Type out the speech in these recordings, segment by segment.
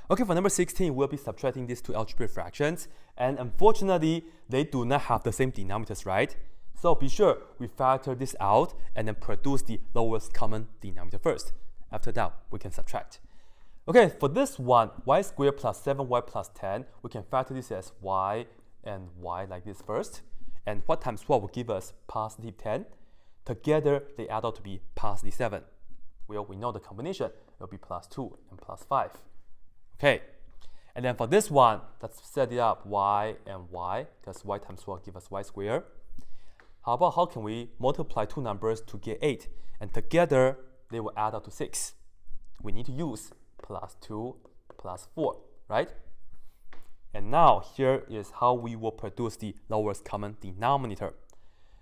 Okay, for number 16, we'll be subtracting these two algebraic fractions, and unfortunately, they do not have the same denominators, right? So be sure we factor this out and then produce the lowest common denominator first. After that, we can subtract. Okay, for this one, y squared plus 7y plus 10, we can factor this as y and y like this first. And what times what will give us positive 10? Together, they add out to be positive 7. Well, we know the combination will be plus 2 and plus 5. Okay, and then for this one, let's set it up y and y, because y times 1 give us y squared. How can we multiply two numbers to get 8? And together, they will add up to 6. We need to use plus 2 plus 4, right? And now, here is how we will produce the lowest common denominator.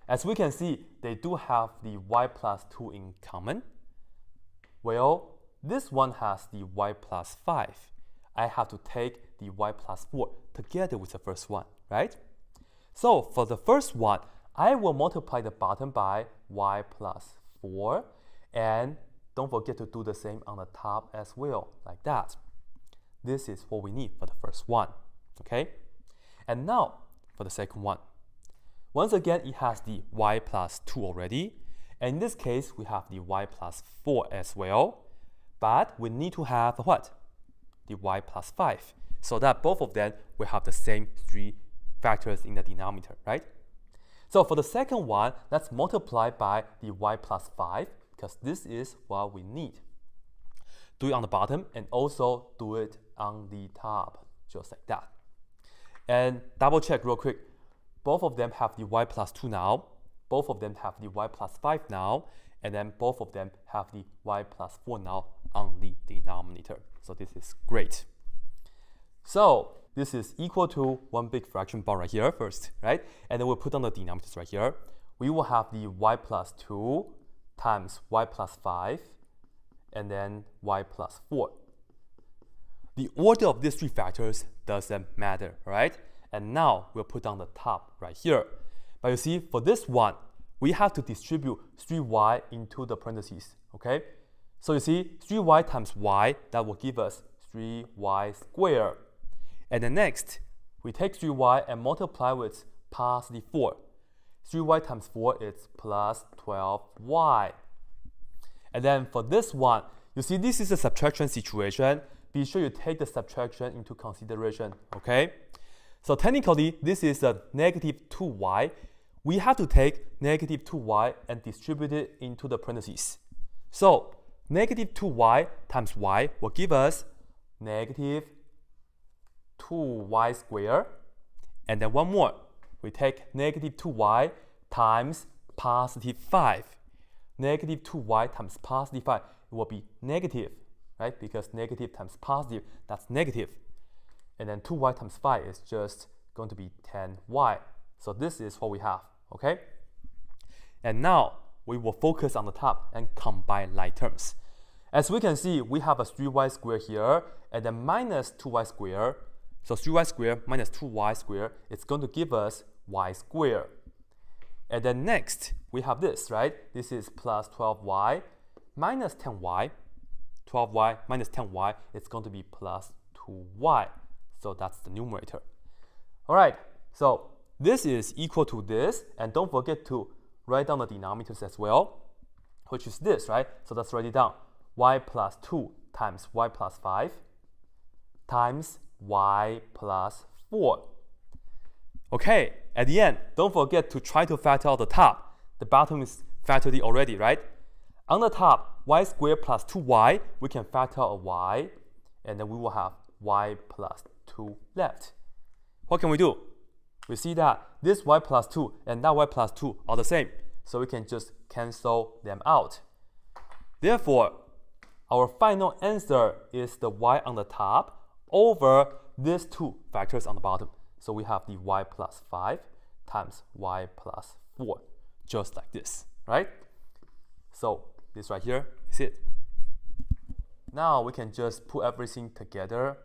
As we can see, they do have the y plus 2 in common. Well, this one has the y plus 5. I have to take the y plus 4 together with the first one, right? So for the first one, I will multiply the bottom by y plus 4, and don't forget to do the same on the top as well, like that. This is what we need for the first one, okay? And now for the second one. Once again, it has the y plus 2 already, and in this case, we have the y plus 4 as well, but we need to have what? The y plus 5, so that both of them will have the same 3 factors in the denominator, right? So for the second one, let's multiply by the y plus 5, because this is what we need. Do it on the bottom and also do it on the top, just like that. And double check real quick. Both of them have the y plus 2 now, both of them have the y plus 5 now, and then both of them have the y plus 4 now on the denominator. So this is great. So this is equal to one big fraction bar right here first, right? And then we'll put on the denominators right here. We will have the y plus 2 times y plus 5, and then y plus 4. The order of these 3 factors doesn't matter, right? And now we'll put on the top right here. But you see, for this one, we have to distribute 3y into the parentheses, okay? So you see, 3y times y, that will give us 3y squared. And then next, we take 3y and multiply with positive 4. 3y times 4 is plus 12y. And then for this one, you see this is a subtraction situation. Be sure you take the subtraction into consideration, okay? So technically, this is a negative 2y. We have to take negative 2y and distribute it into the parentheses. So negative 2y times y will give us negative 2y squared. And then one more. We take negative 2y times positive 5. Negative 2y times positive 5 will be negative, right? Because negative times positive, that's negative. And then 2y times 5 is just going to be 10y. So this is what we have, okay? And now we will focus on the top and combine like terms. As we can see, we have a 3y squared here, and then minus 2y squared. So 3y squared minus 2y squared, it's going to give us y squared. And then next, we have this, right? This is plus 12y minus 10y. 12y minus 10y, it's going to be plus 2y. So that's the numerator. All right, so this is equal to this, and don't forget to write down the denominators as well, which is this, right? So let's write it down. Y plus 2 times y plus 5 times y plus 4. Okay, at the end, don't forget to try to factor out the top. The bottom is factored already, right? On the top, y squared plus 2y, we can factor out a y, and then we will have y plus 2 left. What can we do? We see that this y plus 2 and that y plus 2 are the same, so we can just cancel them out. Therefore, our final answer is the y on the top over these 2 factors on the bottom. So we have the y plus 5 times y plus 4, just like this, right? So this right here is it. Now we can just put everything together